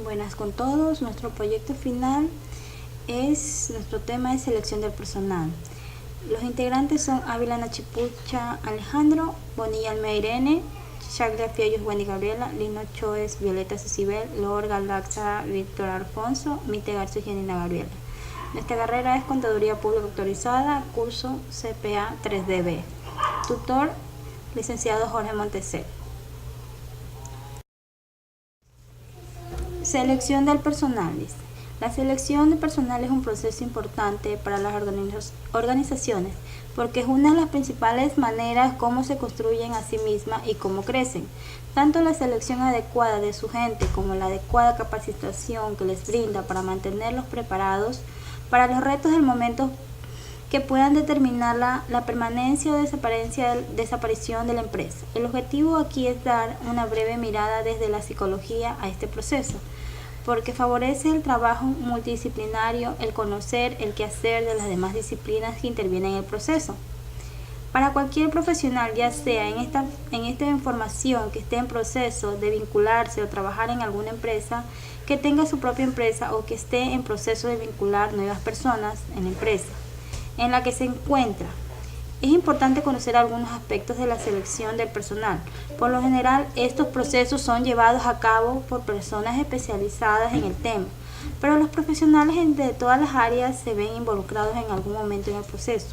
Buenas con todos. Nuestro proyecto final nuestro tema es selección del personal. Los integrantes son Ávila Nachipucha Alejandro, Bonilla Almeida Irene, Chaglia Fiellos Wendy Gabriela, Lino Choes Violeta Cecibel, Lor Galaxa Víctor Alfonso, Mite García Janina Gabriela. Nuestra carrera es Contaduría Pública Autorizada, curso CPA 3DB. Tutor, licenciado Jorge Montesel. Selección del personal. La selección de personal es un proceso importante para las organizaciones porque es una de las principales maneras cómo se construyen a sí mismas y cómo crecen. Tanto la selección adecuada de su gente como la adecuada capacitación que les brinda para mantenerlos preparados para los retos del momento que puedan determinar la permanencia o desaparición de la empresa. El objetivo aquí es dar una breve mirada desde la psicología a este proceso, porque favorece el trabajo multidisciplinario, el conocer el quehacer de las demás disciplinas que intervienen en el proceso. Para cualquier profesional, ya sea en esta información que esté en proceso de vincularse o trabajar en alguna empresa, que tenga su propia empresa o que esté en proceso de vincular nuevas personas en la empresa en la que se encuentra. Es importante conocer algunos aspectos de la selección del personal. Por lo general, estos procesos son llevados a cabo por personas especializadas en el tema, pero los profesionales de todas las áreas se ven involucrados en algún momento en el proceso.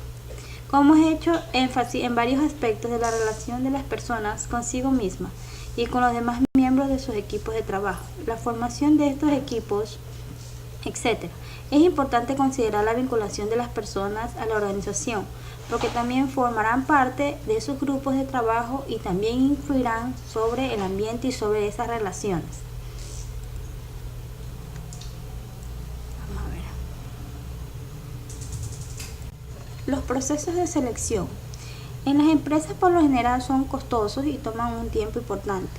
Como he hecho énfasis en varios aspectos de la relación de las personas consigo mismas y con los demás miembros de sus equipos de trabajo, la formación de estos equipos, etc. Es importante considerar la vinculación de las personas a la organización, porque también formarán parte de sus grupos de trabajo y también influirán sobre el ambiente y sobre esas relaciones. Vamos a ver. Los procesos de selección. En las empresas por lo general son costosos y toman un tiempo importante.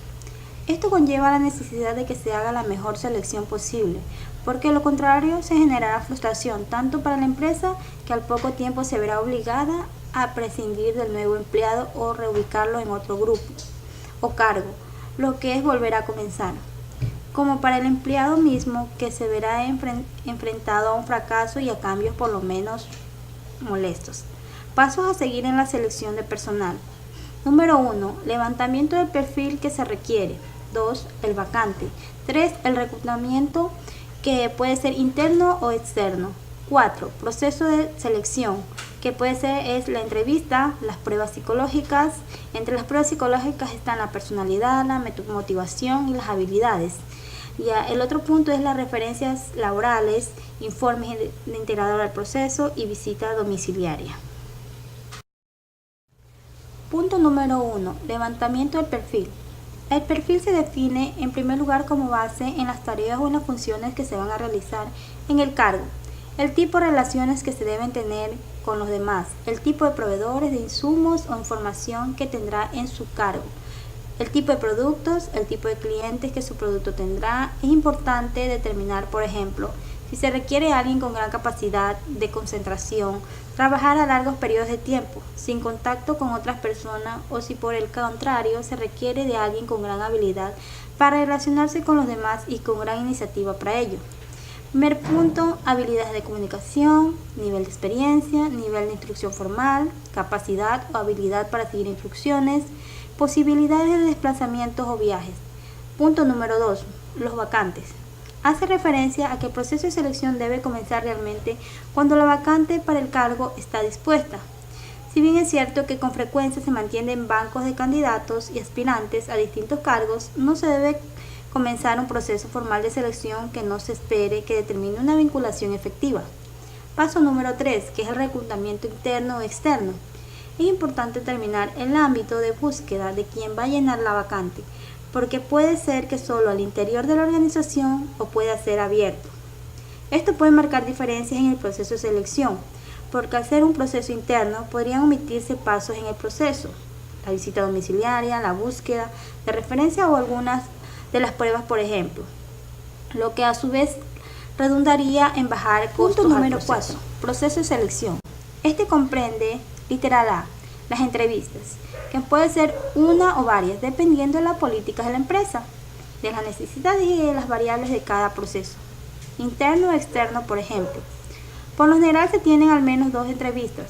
Esto conlleva la necesidad de que se haga la mejor selección posible, porque lo contrario se generará frustración tanto para la empresa que al poco tiempo se verá obligada a prescindir del nuevo empleado o reubicarlo en otro grupo o cargo, lo que es volver a comenzar, como para el empleado mismo que se verá enfrentado a un fracaso y a cambios por lo menos molestos. Pasos a seguir en la selección de personal. Número 1. Levantamiento del perfil que se requiere. 2. El vacante. 3. El reclutamiento que puede ser interno o externo. 4. Proceso de selección que puede ser la entrevista, las pruebas psicológicas. Entre las pruebas psicológicas están la personalidad, la motivación y las habilidades. Ya, el otro punto es las referencias laborales, informes de integrador al proceso y visita domiciliaria. Punto número 1. Levantamiento del perfil. El perfil se define en primer lugar como base en las tareas o en las funciones que se van a realizar en el cargo, el tipo de relaciones que se deben tener con los demás, el tipo de proveedores de insumos o información que tendrá en su cargo, el tipo de productos, el tipo de clientes que su producto tendrá. Es importante determinar, por ejemplo, si se requiere alguien con gran capacidad de concentración, trabajar a largos periodos de tiempo, sin contacto con otras personas, o si por el contrario se requiere de alguien con gran habilidad para relacionarse con los demás y con gran iniciativa para ello. Primer punto, habilidades de comunicación, nivel de experiencia, nivel de instrucción formal, capacidad o habilidad para seguir instrucciones, posibilidades de desplazamientos o viajes. Punto número 2, los vacantes. Hace referencia a que el proceso de selección debe comenzar realmente cuando la vacante para el cargo está dispuesta. Si bien es cierto que con frecuencia se mantienen bancos de candidatos y aspirantes a distintos cargos, no se debe comenzar un proceso formal de selección que no se espere que determine una vinculación efectiva. Paso número 3, que es el reclutamiento interno o externo. Es importante determinar el ámbito de búsqueda de quien va a llenar la vacante, porque puede ser que solo al interior de la organización o pueda ser abierto. Esto puede marcar diferencias en el proceso de selección, porque al ser un proceso interno podrían omitirse pasos en el proceso, la visita domiciliaria, la búsqueda de referencia o algunas de las pruebas, por ejemplo, lo que a su vez redundaría en bajar costos. Punto número 4. Proceso de selección. Este comprende, literal A, las entrevistas, que puede ser una o varias, dependiendo de las políticas de la empresa. de las necesidades y de las variables de cada proceso, interno o externo, por ejemplo. Por lo general se tienen al menos 2 entrevistas,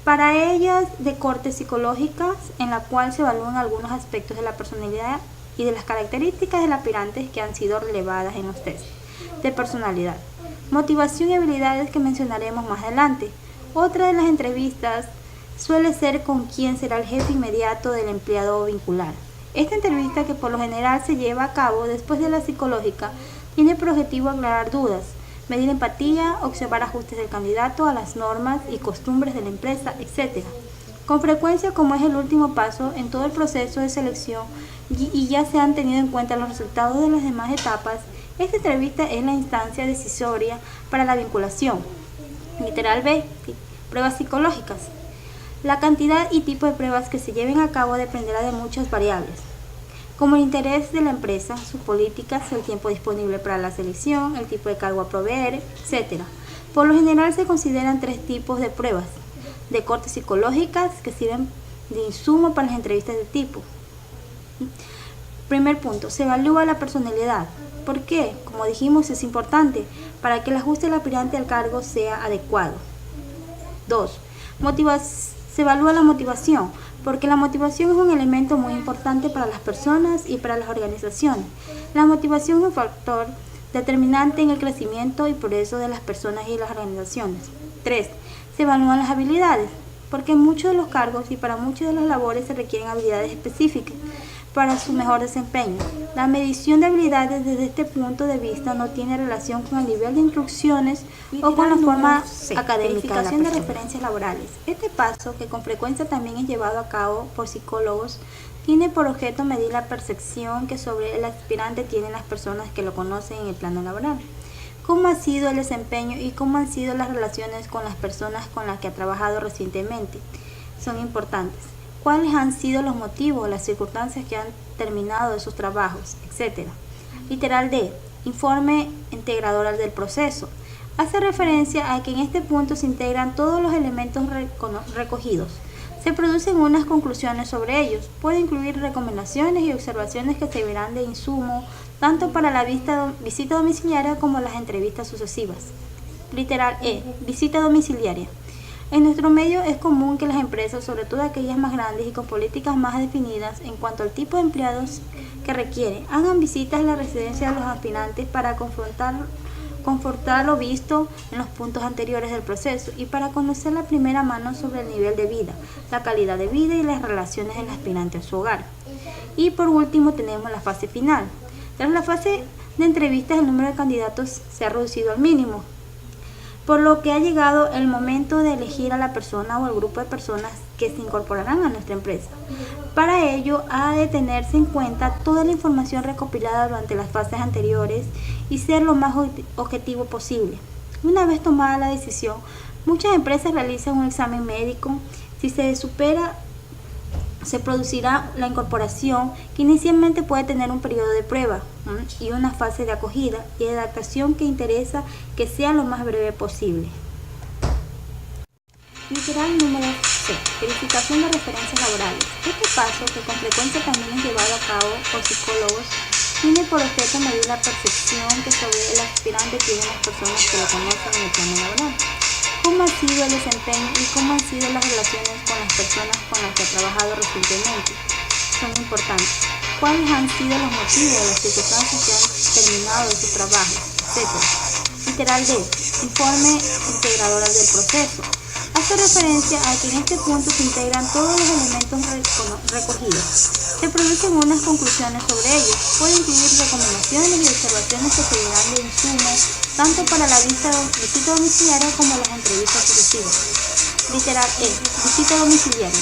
para ellas de corte psicológicas, en la cual se evalúan algunos aspectos de la personalidad y de las características del aspirante que han sido relevadas en los test de personalidad, motivación y habilidades que mencionaremos más adelante. Otra de las entrevistas suele ser con quién será el jefe inmediato del empleado vincular. Esta entrevista, que por lo general se lleva a cabo después de la psicológica, tiene por objetivo aclarar dudas, medir empatía, observar ajustes del candidato a las normas y costumbres de la empresa, etc. Con frecuencia, como es el último paso en todo el proceso de selección y ya se han tenido en cuenta los resultados de las demás etapas, esta entrevista es la instancia decisoria para la vinculación. Literal B. Pruebas psicológicas. La cantidad y tipo de pruebas que se lleven a cabo dependerá de muchas variables, como el interés de la empresa, sus políticas, el tiempo disponible para la selección, el tipo de cargo a proveer, etc. Por lo general se consideran 3 tipos de pruebas de corte psicológicas que sirven de insumo para las entrevistas de tipo. Primer punto, se evalúa la personalidad. ¿Por qué? Como dijimos, es importante para que el ajuste del aspirante al cargo sea adecuado. 2. Se evalúa la motivación, porque la motivación es un elemento muy importante para las personas y para las organizaciones. La motivación es un factor determinante en el crecimiento y progreso de las personas y las organizaciones. 3. Se evalúan las habilidades, porque en muchos de los cargos y para muchas de las labores se requieren habilidades específicas para su mejor desempeño. La medición de habilidades desde este punto de vista no tiene relación con el nivel de instrucciones o con la forma académica. Verificación de referencias laborales. Este paso, que con frecuencia también es llevado a cabo por psicólogos, tiene por objeto medir la percepción que sobre el aspirante tienen las personas que lo conocen en el plano laboral. ¿Cómo ha sido el desempeño y cómo han sido las relaciones con las personas con las que ha trabajado recientemente? Son importantes. ¿Cuáles han sido los motivos, las circunstancias que han terminado esos trabajos, etcétera? Literal D. Informe integrador del proceso. Hace referencia a que en este punto se integran todos los elementos recogidos. Se producen unas conclusiones sobre ellos. Puede incluir recomendaciones y observaciones que servirán de insumo tanto para la visita domiciliaria como las entrevistas sucesivas. Literal E. Visita domiciliaria. En nuestro medio es común que las empresas, sobre todo aquellas más grandes y con políticas más definidas en cuanto al tipo de empleados que requieren, hagan visitas a la residencia de los aspirantes para confortar lo visto en los puntos anteriores del proceso y para conocer la primera mano sobre el nivel de vida, la calidad de vida y las relaciones del aspirante a su hogar. Y por último tenemos la fase final. Tras la fase de entrevistas, el número de candidatos se ha reducido al mínimo, por lo que ha llegado el momento de elegir a la persona o el grupo de personas que se incorporarán a nuestra empresa. Para ello, ha de tenerse en cuenta toda la información recopilada durante las fases anteriores y ser lo más objetivo posible. Una vez tomada la decisión, muchas empresas realizan un examen médico. Si se supera, se producirá la incorporación, que inicialmente puede tener un periodo de prueba y una fase de acogida y de adaptación que interesa que sea lo más breve posible. Literal número C. Verificación de referencias laborales. Este paso, que con frecuencia también es llevado a cabo por psicólogos, tiene por objeto medir la percepción que sobre el aspirante tienen las personas que lo conocen en el plano laboral. ¿Cómo ha sido el desempeño y cómo han sido las relaciones con las personas con las que ha trabajado recientemente? Son importantes. ¿Cuáles han sido los motivos o las circunstancias que han terminado de sus trabajos, etcétera? Literal D. Informe integrador del proceso. Hace referencia a que en este punto se integran todos los elementos recogidos. Se producen unas conclusiones sobre ellos. Puede incluir recomendaciones y observaciones que servirán de insumo tanto para la visita domiciliaria como las entrevistas sucesivas. Literal E. Visita domiciliaria.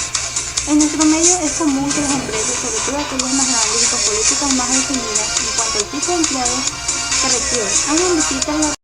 En nuestro medio es común que las empresas, sobre todo aquellas más grandes y con políticas más definidas en cuanto al tipo de empleados que requieren, hagan visitas